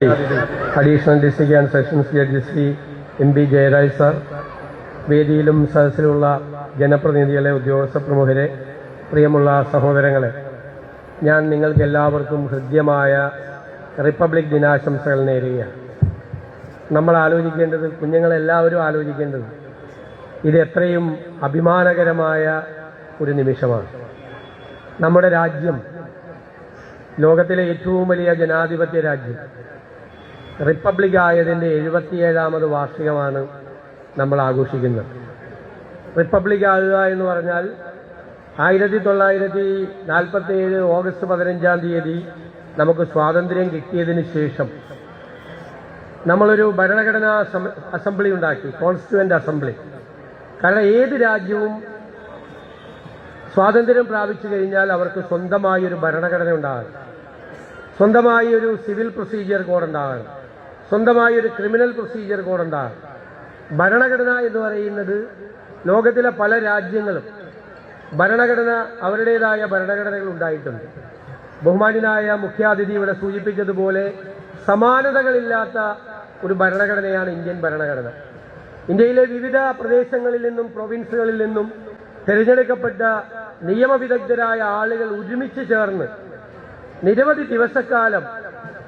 Additional district and sessions judge Shri MP Jayaraj sir, വേദിയിലും സദസ്സിലുള്ള ജനപ്രതിനിധികളെ, ഉദ്യോഗസ്ഥ പ്രമുഖരെ, പ്രിയമുള്ള സഹോദരങ്ങളെ, ഞാൻ നിങ്ങൾക്ക് എല്ലാവർക്കും ഹൃദ്യമായ റിപ്പബ്ലിക് ദിനാശംസകൾ നേരുകയാണ്. നമ്മൾ ആലോചിക്കേണ്ടത്, കുഞ്ഞുങ്ങളെല്ലാവരും ആലോചിക്കേണ്ടത്, ഇത് എത്രയും അഭിമാനകരമായ ഒരു നിമിഷമാണ്. നമ്മുടെ രാജ്യം ലോകത്തിലെ ഏറ്റവും വലിയ ജനാധിപത്യ രാജ്യം റിപ്പബ്ലിക് ആയതിൻ്റെ 77ാമത് വാർഷികമാണ് നമ്മൾ ആഘോഷിക്കുന്നത്. റിപ്പബ്ലിക് ആകുക എന്ന് പറഞ്ഞാൽ 1947 ഓഗസ്റ്റ് 15-ാം തീയതി നമുക്ക് സ്വാതന്ത്ര്യം കിട്ടിയതിന് ശേഷം നമ്മളൊരു ഭരണഘടനാ അസംബ്ലി ഉണ്ടാക്കി, കോൺസ്റ്റിറ്റ്യൂവൻ്റ് അസംബ്ലി. കാരണം ഏത് രാജ്യവും സ്വാതന്ത്ര്യം പ്രാപിച്ചു കഴിഞ്ഞാൽ അവർക്ക് സ്വന്തമായി ഒരു ഭരണഘടന ഉണ്ടാകണം, സ്വന്തമായി ഒരു സിവിൽ പ്രൊസീജിയർ കോഡ് ഉണ്ടാകണം, സ്വന്തമായി ഒരു ക്രിമിനൽ പ്രൊസീജിയർ കോഡ് ഉണ്ടാകണം. ഭരണഘടന എന്ന് പറയുന്നത് ലോകത്തിലെ പല രാജ്യങ്ങളും ഭരണഘടന, അവരുടേതായ ഭരണഘടനകൾ ഉണ്ടായിട്ടുണ്ട്. ബഹുമാന്യനായ മുഖ്യാതിഥി ഇവിടെ സൂചിപ്പിച്ചതുപോലെ സമാനതകളില്ലാത്ത ഒരു ഭരണഘടനയാണ് ഇന്ത്യൻ ഭരണഘടന. ഇന്ത്യയിലെ വിവിധ പ്രദേശങ്ങളിൽ നിന്നും പ്രൊവിൻസുകളിൽ നിന്നും തിരഞ്ഞെടുക്കപ്പെട്ട നിയമവിദഗ്ധരായ ആളുകൾ ഒരുമിച്ച് ചേർന്ന് നിരവധി ദിവസക്കാലം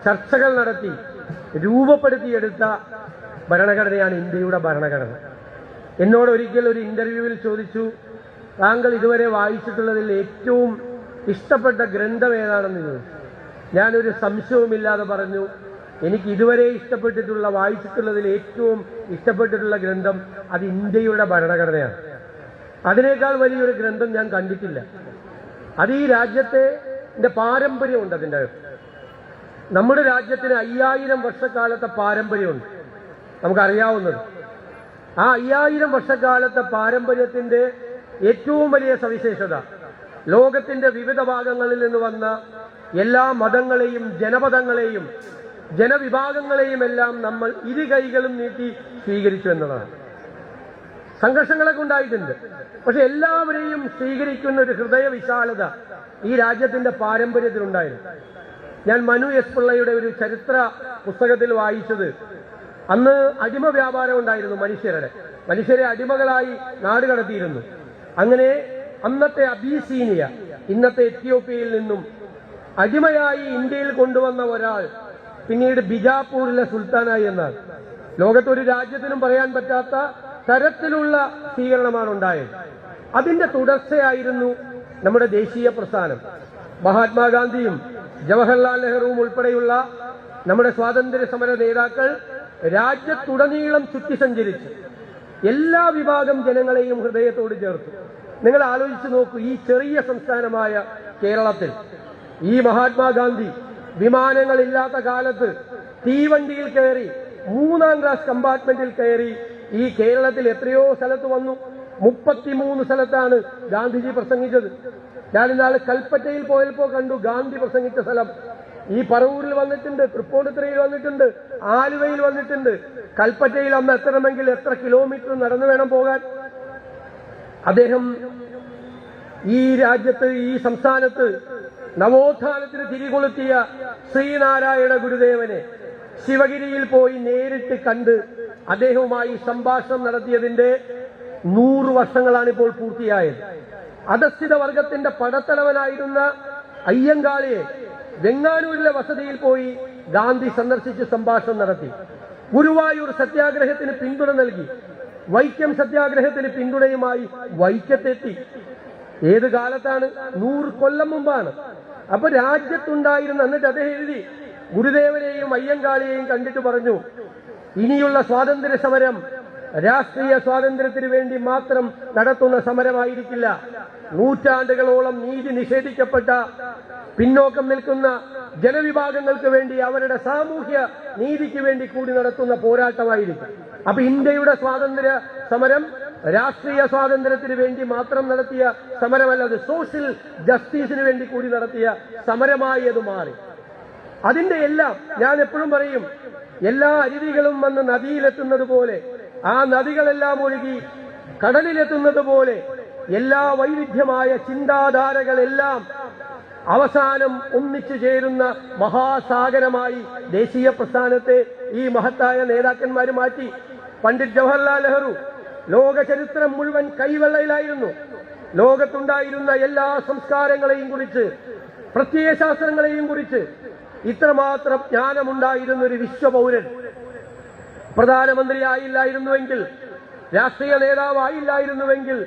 ചർച്ചകൾ നടത്തി രൂപപ്പെടുത്തിയെടുത്ത ഭരണഘടനയാണ് ഇന്ത്യയുടെ ഭരണഘടന. എന്നോട് ഒരിക്കൽ ഒരു ഇന്റർവ്യൂവിൽ ചോദിച്ചു, താങ്കൾ ഇതുവരെ വായിച്ചിട്ടുള്ളതിൽ ഏറ്റവും ഇഷ്ടപ്പെട്ട ഗ്രന്ഥം ഏതാണെന്ന് ചോദിച്ചു. ഞാനൊരു സംശയവുമില്ലാതെ പറഞ്ഞു, എനിക്ക് ഇതുവരെ വായിച്ചിട്ടുള്ളതിൽ ഏറ്റവും ഇഷ്ടപ്പെട്ടിട്ടുള്ള ഗ്രന്ഥം അത് ഇന്ത്യയുടെ ഭരണഘടനയാണ്. അതിനേക്കാൾ വലിയൊരു ഗ്രന്ഥം ഞാൻ കണ്ടിട്ടില്ല. അത് ഈ രാജ്യത്തെ പാരമ്പര്യമുണ്ട്. അതിൻ്റെ നമ്മുടെ രാജ്യത്തിന് 5000 വർഷക്കാലത്തെ പാരമ്പര്യമുണ്ട്, നമുക്കറിയാവുന്നത്. ആ 5000 വർഷക്കാലത്തെ പാരമ്പര്യത്തിന്റെ ഏറ്റവും വലിയ സവിശേഷത ലോകത്തിന്റെ വിവിധ ഭാഗങ്ങളിൽ നിന്ന് വന്ന എല്ലാ മതങ്ങളെയും ജനപദങ്ങളെയും ജനവിഭാഗങ്ങളെയും എല്ലാം നമ്മൾ ഇരു കൈകളും നീട്ടി സ്വീകരിച്ചു എന്നതാണ്. സംഘർഷങ്ങളൊക്കെ ഉണ്ടായിട്ടുണ്ട്, പക്ഷെ എല്ലാവരെയും സ്വീകരിക്കുന്ന ഒരു ഹൃദയവിശാലത ഈ രാജ്യത്തിന്റെ പാരമ്പര്യത്തിലുണ്ടായിരുന്നു. ഞാൻ മനു എസ് പിള്ളയുടെ ഒരു ചരിത്ര പുസ്തകത്തിൽ വായിച്ചത്, അന്ന് അടിമ വ്യാപാരം ഉണ്ടായിരുന്നു. മനുഷ്യരെ അടിമകളായി നാട് കടത്തിയിരുന്നു. അങ്ങനെ അന്നത്തെ അബീസീനിയ, ഇന്നത്തെ എത്യോപ്യയിൽ നിന്നും അടിമയായി ഇന്ത്യയിൽ കൊണ്ടുവന്ന ഒരാൾ പിന്നീട് ബിജാപൂരിലെ സുൽത്താനായി എന്നാണ്. ലോകത്തൊരു രാജ്യത്തിനും പറയാൻ പറ്റാത്ത തരത്തിലുള്ള സ്വീകരണമാണ് ഉണ്ടായത്. അതിന്റെ തുടർച്ചയായിരുന്നു നമ്മുടെ ദേശീയ പ്രസ്ഥാനം. മഹാത്മാഗാന്ധിയും ജവഹർലാൽ നെഹ്റുവും ഉൾപ്പെടെയുള്ള നമ്മുടെ സ്വാതന്ത്ര്യ സമര നേതാക്കൾ രാജ്യത്തുടനീളം ചുറ്റി സഞ്ചരിച്ച് എല്ലാ വിഭാഗം ജനങ്ങളെയും ഹൃദയത്തോട് ചേർത്തു. നിങ്ങൾ ആലോചിച്ച് നോക്കൂ, ഈ ചെറിയ സംസ്ഥാനമായ കേരളത്തിൽ ഈ മഹാത്മാഗാന്ധി വിമാനങ്ങളില്ലാത്ത കാലത്ത് തീവണ്ടിയിൽ കയറി, 3ാം ക്ലാസ് കമ്പാർട്ട്മെന്റിൽ കയറി ഈ കേരളത്തിൽ എത്രയോ സ്ഥലത്ത് വന്നു. 33 സ്ഥലത്താണ് ഗാന്ധിജി പ്രസംഗിച്ചത്. ഞാൻ ഇന്നാൾ കൽപ്പറ്റയിൽ പോയപ്പോൾ കണ്ടു ഗാന്ധി പ്രസംഗിച്ച സ്ഥലം. ഈ പറവൂരിൽ വന്നിട്ടുണ്ട്, തൃപ്പൂണിത്തുറയിൽ വന്നിട്ടുണ്ട്, ആലുവയിൽ വന്നിട്ടുണ്ട്. കൽപ്പറ്റയിൽ അന്ന് എത്തണമെങ്കിൽ എത്ര കിലോമീറ്റർ നടന്നു വേണം പോകാൻ? അദ്ദേഹം ഈ രാജ്യത്ത്, ഈ സംസ്ഥാനത്ത് നവോത്ഥാനത്തിന് തിരികൊളുത്തിയ ശ്രീനാരായണ ഗുരുദേവനെ ശിവഗിരിയിൽ പോയി നേരിട്ട് കണ്ട് അദ്ദേഹവുമായി സംഭാഷണം നടത്തിയതിന്റെ 100 വർഷങ്ങളാണ് ഇപ്പോൾ പൂർത്തിയായത്. അധസ്ഥിത വർഗത്തിന്റെ പടത്തലവനായിരുന്ന അയ്യങ്കാളിയെ വെങ്ങാനൂരിലെ വസതിയിൽ പോയി ഗാന്ധി സന്ദർശിച്ച് സംഭാഷണം നടത്തി. ഗുരുവായൂർ സത്യാഗ്രഹത്തിന് പിന്തുണ നൽകി. വൈക്കം സത്യാഗ്രഹത്തിന് പിന്തുണയുമായി വൈക്കത്തെത്തി. ഏത് കാലത്താണ്? 100 കൊല്ലം മുമ്പാണ്. അപ്പൊ രാജ്യത്തുണ്ടായിരുന്ന, എന്നിട്ട് അദ്ദേഹം എഴുതി, ഗുരുദേവനെയും അയ്യങ്കാളിയെയും കണ്ടിട്ട് പറഞ്ഞു, ഇനിയുള്ള സ്വാതന്ത്ര്യ സമരം രാഷ്ട്രീയ സ്വാതന്ത്ര്യത്തിന് വേണ്ടി മാത്രം നടത്തുന്ന സമരമായിരിക്കില്ല. നൂറ്റാണ്ടുകളോളം നീതി നിഷേധിക്കപ്പെട്ട, പിന്നോക്കം നിൽക്കുന്ന ജനവിഭാഗങ്ങൾക്ക് വേണ്ടി, അവരുടെ സാമൂഹ്യ നീതിക്ക് വേണ്ടി കൂടി നടത്തുന്ന പോരാട്ടമായിരിക്കും. അപ്പൊ ഇന്ത്യയുടെ സ്വാതന്ത്ര്യ സമരം രാഷ്ട്രീയ സ്വാതന്ത്ര്യത്തിന് വേണ്ടി മാത്രം നടത്തിയ സമരമല്ല, അത് സോഷ്യൽ ജസ്റ്റിസിന് വേണ്ടി കൂടി നടത്തിയ സമരമായി അത് മാറി. അതിന്റെ എല്ലാം, ഞാൻ എപ്പോഴും പറയും, എല്ലാ അരുവികളും വന്ന് നദിയിലെത്തുന്നത് പോലെ, ആ നദികളെല്ലാം ഒഴുകി കടലിലെത്തുന്നത് പോലെ എല്ലാ വൈവിധ്യമായ ചിന്താധാരകളെല്ലാം അവസാനം ഒന്നിച്ചു ചേരുന്ന മഹാസാഗരമായി ദേശീയ പ്രസ്ഥാനത്തെ ഈ മഹത്തായ നേതാക്കന്മാർ മാറ്റി. പണ്ഡിറ്റ് ജവഹർലാൽ നെഹ്റു ലോക ചരിത്രം മുഴുവൻ കൈവെള്ളയിലായിരുന്നു. ലോകത്തുണ്ടായിരുന്ന എല്ലാ സംസ്കാരങ്ങളെയും കുറിച്ച്, പ്രത്യയശാസ്ത്രങ്ങളെയും കുറിച്ച് ഇത്രമാത്രം ജ്ഞാനമുണ്ടായിരുന്ന ഒരു വിശ്വപൗരൻ പ്രധാനമന്ത്രിയായില്ലായിരുന്നുവെങ്കിൽ, രാഷ്ട്രീയ നേതാവായില്ലായിരുന്നുവെങ്കിൽ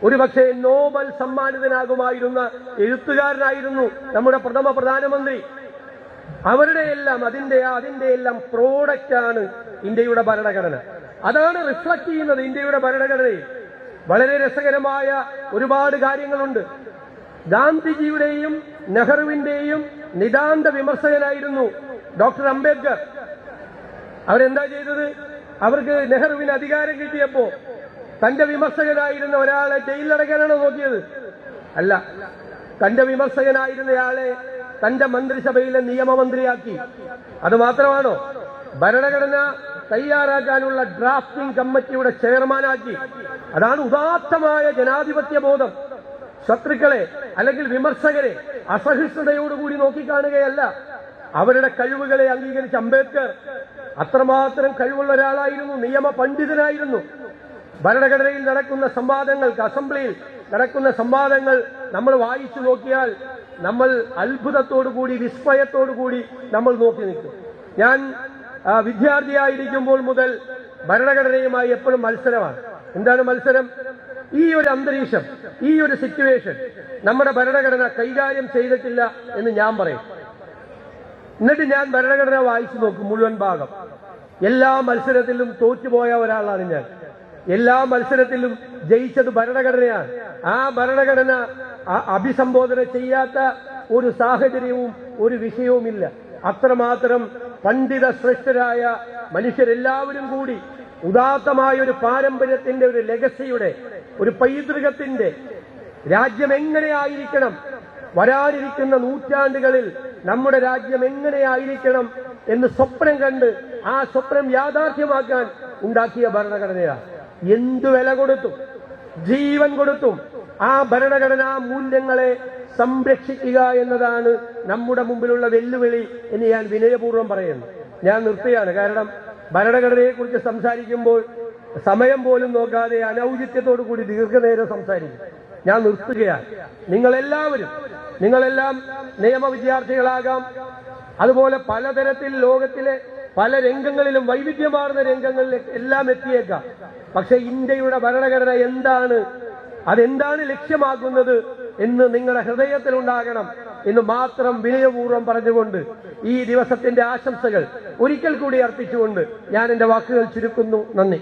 ഒരുപക്ഷെ നോബൽ സമ്മാനിതനാകുമായിരുന്ന എഴുത്തുകാരനായിരുന്നു നമ്മുടെ പ്രഥമ പ്രധാനമന്ത്രി. അവരുടെ എല്ലാം അതിന്റെ എല്ലാം പ്രോഡക്റ്റാണ് ഇന്ത്യയുടെ ഭരണഘടന. അതാണ് റിഫ്ലക്ട് ചെയ്യുന്നത് ഇന്ത്യയുടെ ഭരണഘടനയിൽ. വളരെ രസകരമായ ഒരുപാട് കാര്യങ്ങളുണ്ട്. ഗാന്ധിജിയുടെയും നെഹ്റുവിന്റെയും നിതാന്ത വിമർശകനായിരുന്നു ഡോക്ടർ അംബേദ്കർ. അവരെന്താ ചെയ്തത്? അവർക്ക് നെഹ്റുവിന് അധികാരം കിട്ടിയപ്പോ തന്റെ വിമർശകനായിരുന്ന ഒരാളെ ജയിലിലടയ്ക്കാനാണോ നോക്കിയത്? അല്ല, തന്റെ വിമർശകനായിരുന്നയാളെ തന്റെ മന്ത്രിസഭയിലെ നിയമമന്ത്രിയാക്കി. അത് മാത്രമാണോ? ഭരണഘടന തയ്യാറാക്കാനുള്ള ഡ്രാഫ്റ്റിംഗ് കമ്മിറ്റിയുടെ ചെയർമാനാക്കി. അതാണ് ഉദാത്തമായ ജനാധിപത്യ ബോധം. ശത്രുക്കളെ അല്ലെങ്കിൽ വിമർശകരെ അസഹിഷ്ണുതയോടുകൂടി നോക്കിക്കാണുകയല്ല, അവരുടെ കഴിവുകളെ അംഗീകരിച്ച അംബേദ്കർ അത്രമാത്രം കഴിവുള്ള ഒരാളായിരുന്നു, നിയമ പണ്ഡിതനായിരുന്നു. ഭരണഘടനയിൽ നടക്കുന്ന സംവാദങ്ങൾക്ക്, അസംബ്ലിയിൽ നടക്കുന്ന സംവാദങ്ങൾ നമ്മൾ വായിച്ചു നോക്കിയാൽ നമ്മൾ അത്ഭുതത്തോടുകൂടി, വിസ്മയത്തോടുകൂടി നമ്മൾ നോക്കി നിൽക്കും. ഞാൻ വിദ്യാർത്ഥിയായിരിക്കുമ്പോൾ മുതൽ ഭരണഘടനയുമായി എപ്പോഴും മത്സരമാണ്. എന്താണ് മത്സരം? ഈ ഒരു അന്തരീക്ഷം, ഈ ഒരു സിറ്റുവേഷൻ നമ്മുടെ ഭരണഘടന കൈകാര്യം ചെയ്തിട്ടില്ല എന്ന് ഞാൻ പറയും. എന്നിട്ട് ഞാൻ ഭരണഘടന വായിച്ചു നോക്കും മുഴുവൻ ഭാഗം. എല്ലാ മത്സരത്തിലും തോറ്റുപോയ ഒരാളാണ് ഞാൻ. എല്ലാ മത്സരത്തിലും ജയിച്ചത് ഭരണഘടനയാണ്. ആ ഭരണഘടന അഭിസംബോധന ചെയ്യാത്ത ഒരു സാഹചര്യവും ഒരു വിഷയവുമില്ല. അത്രമാത്രം പണ്ഡിത ശ്രേഷ്ഠരായ മനുഷ്യരെല്ലാവരും കൂടി ഉദാത്തമായ ഒരു പാരമ്പര്യത്തിന്റെ, ഒരു ലെഗസിയുടെ, ഒരു പൈതൃകത്തിന്റെ രാജ്യം എങ്ങനെയായിരിക്കണം, വരാനിരിക്കുന്ന നൂറ്റാണ്ടുകളിൽ നമ്മുടെ രാജ്യം എങ്ങനെയായിരിക്കണം എന്ന് സ്വപ്നം കണ്ട് ആ സ്വപ്നം യാഥാർത്ഥ്യമാക്കാൻ ഉണ്ടാക്കിയ ഭരണഘടനയാണ്. എന്തു വില കൊടുത്തും, ജീവൻ കൊടുത്തും ആ ഭരണഘടനാ മൂല്യങ്ങളെ സംരക്ഷിക്കുക എന്നതാണ് നമ്മുടെ മുമ്പിലുള്ള വെല്ലുവിളി എന്ന് ഞാൻ വിനയപൂർവ്വം പറയുന്നു. ഞാൻ നിർത്തുകയാണ്. കാരണം ഭരണഘടനയെക്കുറിച്ച് സംസാരിക്കുമ്പോൾ സമയം പോലും നോക്കാതെ അനൗചിത്യത്തോടു കൂടി ദീർഘനേരം സംസാരിക്കും. ഞാൻ നിർത്തുകയാണ്. നിങ്ങളെല്ലാം നിയമ വിദ്യാർത്ഥികളാകാം. അതുപോലെ പലതരത്തിൽ ലോകത്തിലെ പല രംഗങ്ങളിലും, വൈവിധ്യമാർന്ന രംഗങ്ങളിൽ എല്ലാം എത്തിയേക്കാം. പക്ഷെ ഇന്ത്യയുടെ ഭരണഘടന എന്താണ്, അതെന്താണ് ലക്ഷ്യമാക്കുന്നത് എന്ന് നിങ്ങളുടെ ഹൃദയത്തിലുണ്ടാകണം എന്ന് മാത്രം വിനയപൂർവ്വം പറഞ്ഞുകൊണ്ട് ഈ ദിവസത്തിന്റെ ആശംസകൾ ഒരിക്കൽ കൂടി അർപ്പിച്ചുകൊണ്ട് ഞാൻ എന്റെ വാക്കുകൾ ചുരുക്കുന്നു. നന്ദി.